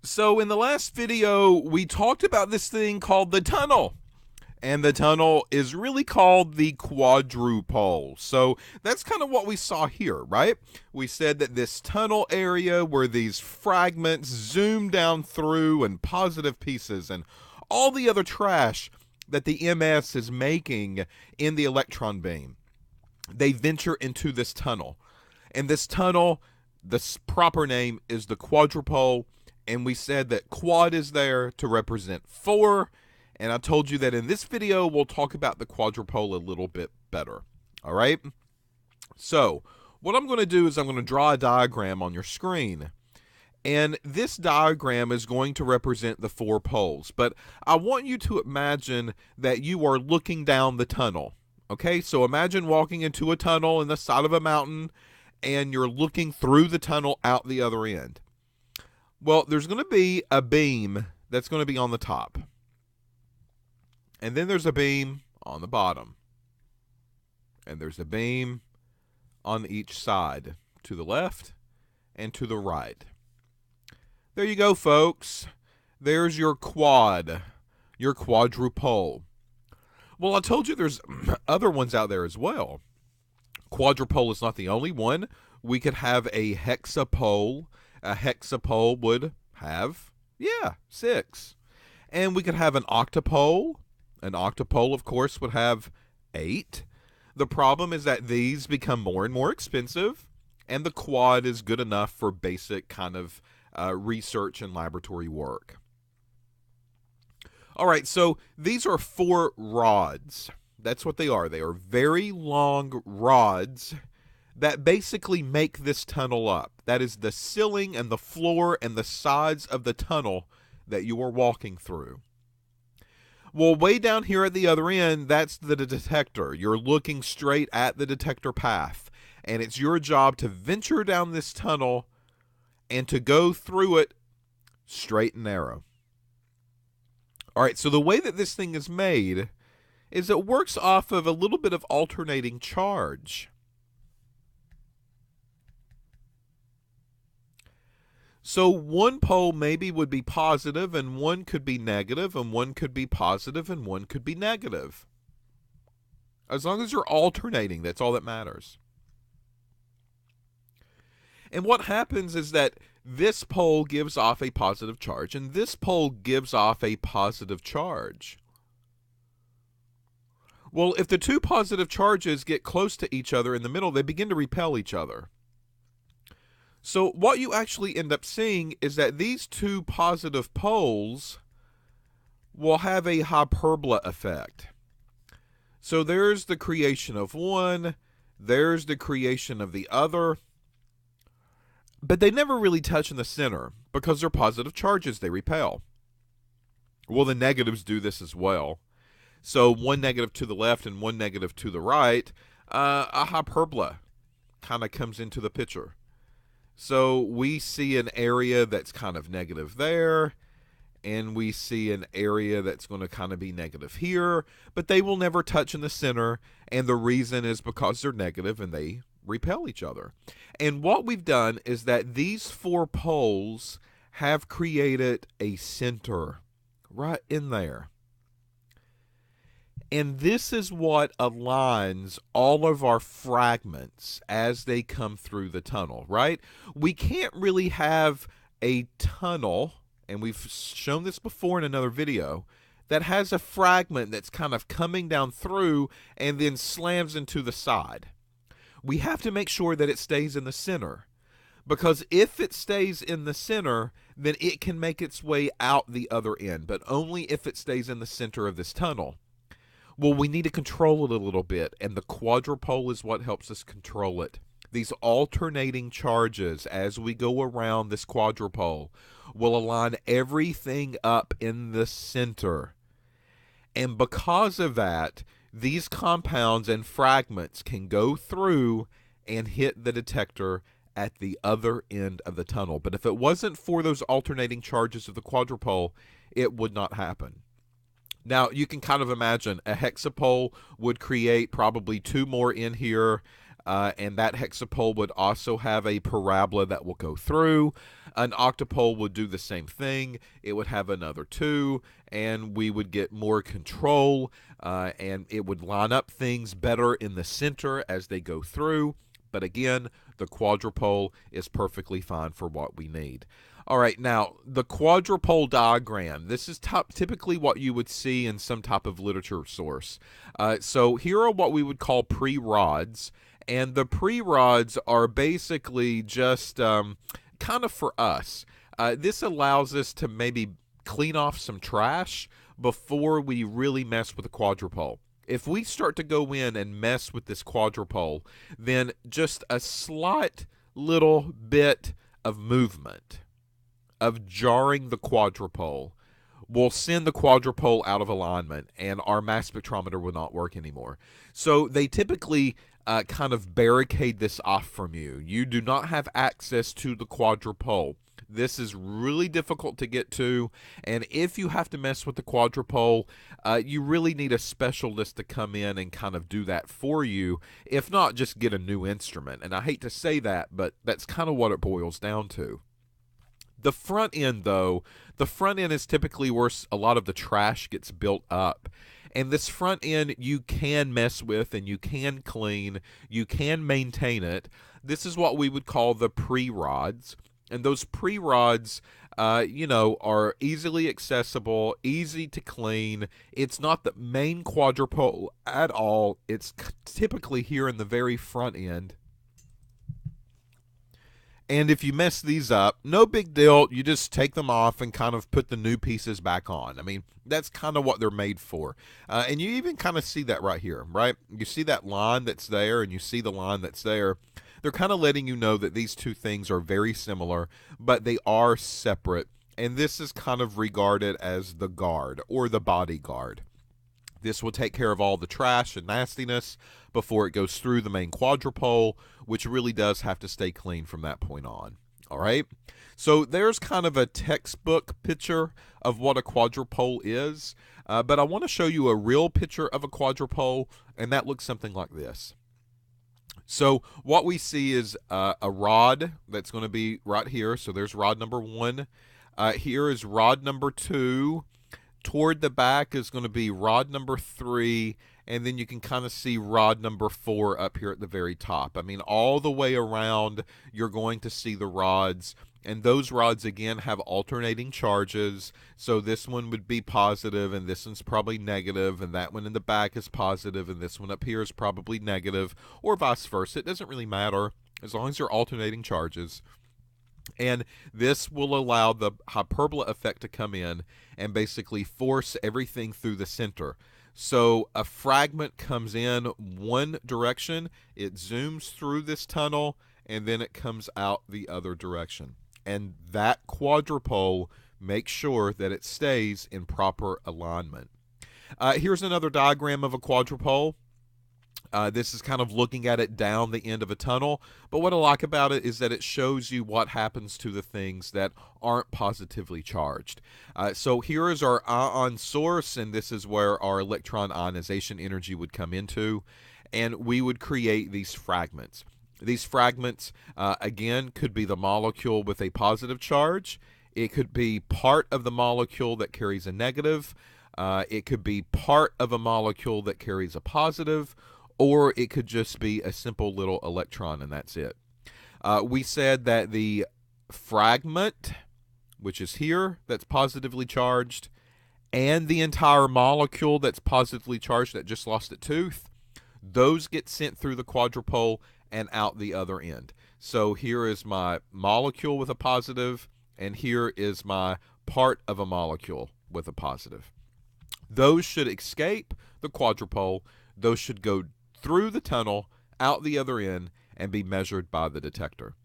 So in the last video, we talked about this thing called the tunnel. And the tunnel is really called the quadrupole. So that's kind of what we saw here, right? We said that this tunnel area where these fragments zoom down through and positive pieces and all the other trash that the MS is making in the electron beam, they venture into this tunnel. And this tunnel, the proper name is the quadrupole. And we said that quad is there to represent 4. And I told you that in this video, we'll talk about the quadrupole a little bit better. All right? So what I'm going to do is I'm going to draw a diagram on your screen. And this diagram is going to represent the 4 poles. But I want you to imagine that you are looking down the tunnel. Okay? So imagine walking into a tunnel in the side of a mountain, and you're looking through the tunnel out the other end. Well, there's going to be a beam that's going to be on the top. And then there's a beam on the bottom. And there's a beam on each side, to the left and to the right. There you go, folks. There's your quad, your quadrupole. Well, I told you there's other ones out there as well. Quadrupole is not the only one. We could have a hexapole. A hexapole would have, 6. And we could have an octopole. An octopole, of course, would have 8. The problem is that these become more and more expensive, and the quad is good enough for basic kind of research and laboratory work. All right, so these are 4 rods. That's what they are. They are very long rods that basically make this tunnel up. That is the ceiling and the floor and the sides of the tunnel that you are walking through. Well, way down here at the other end, that's the detector. You're looking straight at the detector path, and it's your job to venture down this tunnel and to go through it straight and narrow. All right, so the way that this thing is made is it works off of a little bit of alternating charge. So one pole maybe would be positive, and one could be negative, and one could be positive, and one could be negative. As long as you're alternating, that's all that matters. And what happens is that this pole gives off a positive charge, and this pole gives off a positive charge. Well, if the 2 positive charges get close to each other in the middle, they begin to repel each other. So what you actually end up seeing is that these 2 positive poles will have a hyperbola effect. So there's the creation of one, there's the creation of the other, but they never really touch in the center because they're positive charges, they repel. Well, the negatives do this as well. So one negative to the left and one negative to the right, a hyperbola kind of comes into the picture. So we see an area that's kind of negative there, and we see an area that's going to kind of be negative here, but they will never touch in the center, and the reason is because they're negative and they repel each other. And what we've done is that these 4 poles have created a center right in there. And this is what aligns all of our fragments as they come through the tunnel, right? We can't really have a tunnel, and we've shown this before in another video, that has a fragment that's kind of coming down through and then slams into the side. We have to make sure that it stays in the center, because if it stays in the center, then it can make its way out the other end, but only if it stays in the center of this tunnel. Well, we need to control it a little bit, and the quadrupole is what helps us control it. These alternating charges as we go around this quadrupole will align everything up in the center. And because of that, these compounds and fragments can go through and hit the detector at the other end of the tunnel. But if it wasn't for those alternating charges of the quadrupole, it would not happen. Now, you can kind of imagine a hexapole would create probably 2 more in here. and that hexapole would also have a parabola that will go through. An octupole would do the same thing. It would have another 2, and we would get more control, and it would line up things better in the center as they go through. But again, the quadrupole is perfectly fine for what we need. All right, now the quadrupole diagram. This is typically what you would see in some type of literature source. So here are what we would call pre-rods, and the pre-rods are basically just kind of for us. This allows us to maybe clean off some trash before we really mess with the quadrupole. If we start to go in and mess with this quadrupole, then just a slight little bit of movement, of jarring the quadrupole, will send the quadrupole out of alignment, and our mass spectrometer will not work anymore. So they typically kind of barricade this off from you. You do not have access to the quadrupole. This is really difficult to get to, and if you have to mess with the quadrupole, you really need a specialist to come in and kind of do that for you. If not, just get a new instrument. And I hate to say that, but that's kind of what it boils down to. The front end, though, the front end is typically where a lot of the trash gets built up. And this front end you can mess with and you can clean, you can maintain it. This is what we would call the pre-rods. And those pre-rods, are easily accessible, easy to clean. It's not the main quadrupole at all. It's typically here in the very front end. And if you mess these up, no big deal. You just take them off and kind of put the new pieces back on. I mean, that's kind of what they're made for. And you even kind of see that right here, right? You see that line that's there and you see the line that's there. They're kind of letting you know that these two things are very similar, but they are separate. And this is kind of regarded as the guard or the bodyguard. This will take care of all the trash and nastiness before it goes through the main quadrupole, which really does have to stay clean from that point on. All right? So there's kind of a textbook picture of what a quadrupole is, but I want to show you a real picture of a quadrupole, and that looks something like this. So what we see is a rod that's going to be right here. So there's rod number 1. Here is rod number 2. Toward the back is going to be rod number 3, and then you can kind of see rod number 4 up here at the very top. I mean, all the way around, you're going to see the rods, and those rods, again, have alternating charges. So this one would be positive, and this one's probably negative, and that one in the back is positive, and this one up here is probably negative, or vice versa. It doesn't really matter as long as they're alternating charges. And this will allow the hyperbola effect to come in and basically force everything through the center. So a fragment comes in one direction, it zooms through this tunnel, and then it comes out the other direction. And that quadrupole makes sure that it stays in proper alignment. Here's another diagram of a quadrupole. This is kind of looking at it down the end of a tunnel, but what I like about it is that it shows you what happens to the things that aren't positively charged. So here is our ion source, and this is where our electron ionization energy would come into, and we would create these fragments. These fragments, again, could be the molecule with a positive charge. It could be part of the molecule that carries a negative. It could be part of a molecule that carries a positive, or it could just be a simple little electron, and that's it. We said that the fragment, which is here, that's positively charged, and the entire molecule that's positively charged that just lost its tooth, those get sent through the quadrupole and out the other end. So here is my molecule with a positive, and here is my part of a molecule with a positive. Those should escape the quadrupole. Those should go through the tunnel, out the other end, and be measured by the detector.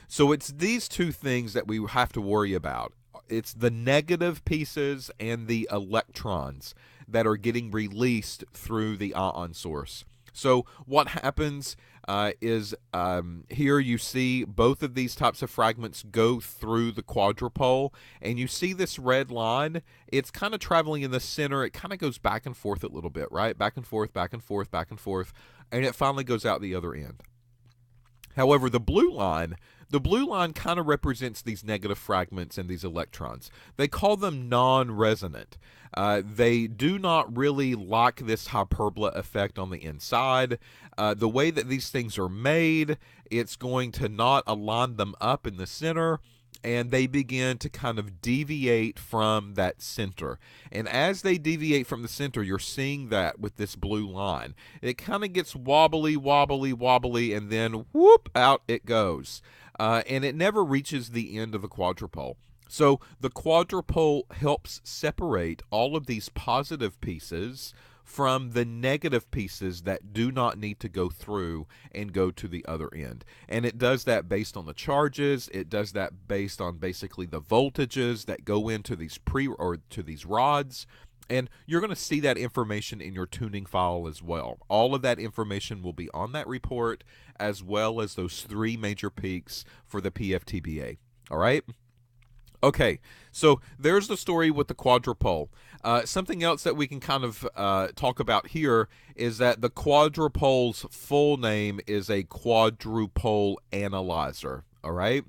So it's these two things that we have to worry about. It's the negative pieces and the electrons that are getting released through the ion source. So what happens is here you see both of these types of fragments go through the quadrupole, and you see this red line. It's kind of traveling in the center. It kind of goes back and forth a little bit, right? Back and forth, back and forth, back and forth, and it finally goes out the other end. However, the blue line kind of represents these negative fragments and these electrons. They call them non-resonant. They do not really like this hyperbola effect on the inside. The way that these things are made, it's going to not align them up in the center, and they begin to kind of deviate from that center. And as they deviate from the center, you're seeing that with this blue line. It kind of gets wobbly, wobbly, wobbly, and then whoop, out it goes. And it never reaches the end of the quadrupole. So the quadrupole helps separate all of these positive pieces from the negative pieces that do not need to go through and go to the other end. And it does that based on the charges. It does that based on basically the voltages that go into these to these rods. And you're going to see that information in your tuning file as well. All of that information will be on that report, as well as those 3 major peaks for the PFTBA. All right? Okay, so there's the story with the quadrupole. Something else that we can kind of talk about here is that the quadrupole's full name is a quadrupole analyzer. All right,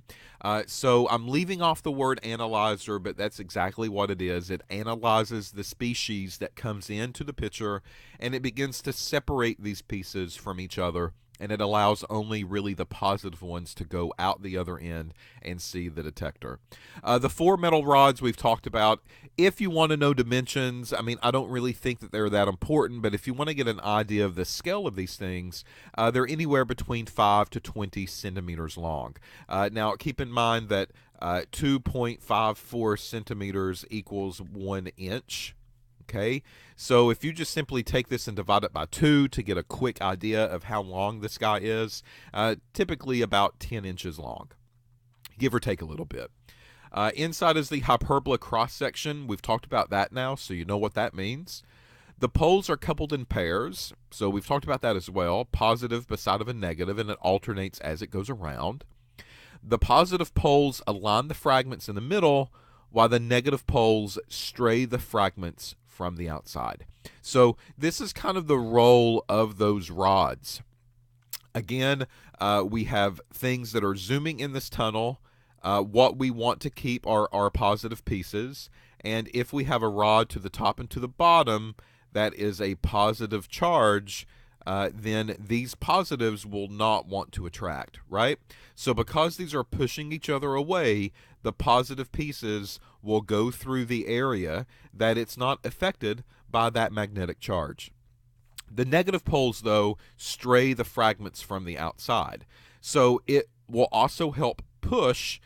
so I'm leaving off the word analyzer, but that's exactly what it is. It analyzes the species that comes into the picture, and it begins to separate these pieces from each other, and it allows only really the positive ones to go out the other end and see the detector. The 4 metal rods we've talked about. If you want to know dimensions, I mean, I don't really think that they're that important, but if you want to get an idea of the scale of these things, they're anywhere between 5 to 20 centimeters long. Now, keep in mind that 2.54 centimeters equals 1 inch. Okay, so if you just simply take this and divide it by 2 to get a quick idea of how long this guy is, typically about 10 inches long, give or take a little bit. Inside is the hyperbola cross-section. We've talked about that now, so you know what that means. The poles are coupled in pairs, so we've talked about that as well. Positive beside of a negative, and it alternates as it goes around. The positive poles align the fragments in the middle, while the negative poles stray the fragments from the outside. So this is kind of the role of those rods. Again, we have things that are zooming in this tunnel. What we want to keep are our positive pieces. And if we have a rod to the top and to the bottom that is a positive charge, then these positives will not want to attract, right? So because these are pushing each other away, the positive pieces will go through the area that it's not affected by that magnetic charge. The negative poles, though, stray the fragments from the outside. So it will also help push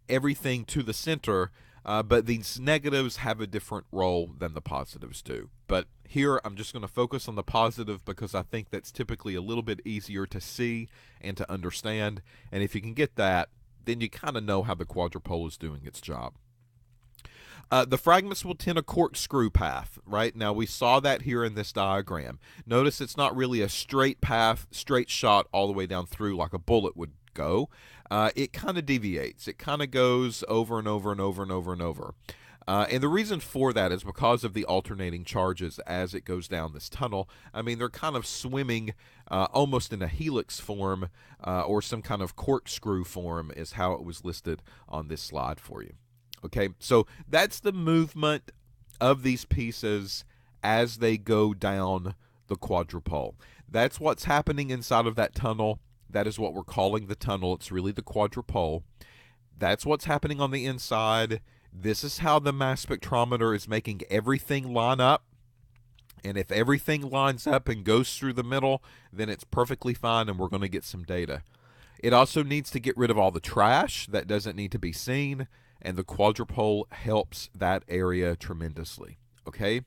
everything to the center, but these negatives have a different role than the positives do. But here I'm just going to focus on the positive because I think that's typically a little bit easier to see and to understand. And if you can get that, then you kind of know how the quadrupole is doing its job. The fragments will tend a corkscrew path, right? Now, we saw that here in this diagram. Notice it's not really a straight path, straight shot all the way down through like a bullet would go. It kind of deviates. It kind of goes over and over and over and over and over. And the reason for that is because of the alternating charges as it goes down this tunnel. I mean, they're kind of swimming almost in a helix form or some kind of corkscrew form is how it was listed on this slide for you. Okay, so that's the movement of these pieces as they go down the quadrupole. That's what's happening inside of that tunnel. That is what we're calling the tunnel. It's really the quadrupole. That's what's happening on the inside. This is how the mass spectrometer is making everything line up. And if everything lines up and goes through the middle, then it's perfectly fine and we're going to get some data. It also needs to get rid of all the trash that doesn't need to be seen, and the quadrupole helps that area tremendously. Okay?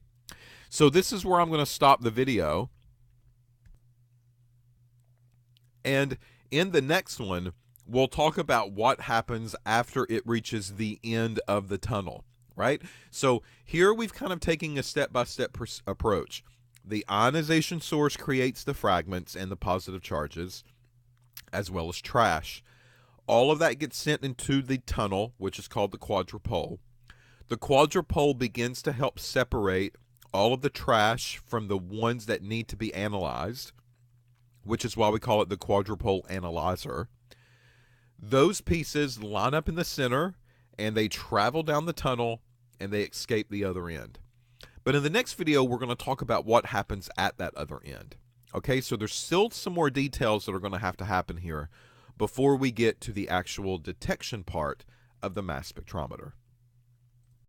So this is where I'm going to stop the video. And in the next one, we'll talk about what happens after it reaches the end of the tunnel, right? So here we've kind of taken a step-by-step approach. The ionization source creates the fragments and the positive charges, as well as trash. All of that gets sent into the tunnel, which is called the quadrupole. The quadrupole begins to help separate all of the trash from the ones that need to be analyzed. which is why we call it the quadrupole analyzer. Those pieces line up in the center, and they travel down the tunnel, and they escape the other end. But in the next video, we're going to talk about what happens at that other end. Okay, so there's still some more details that are going to happen here before we get to the actual detection part of the mass spectrometer.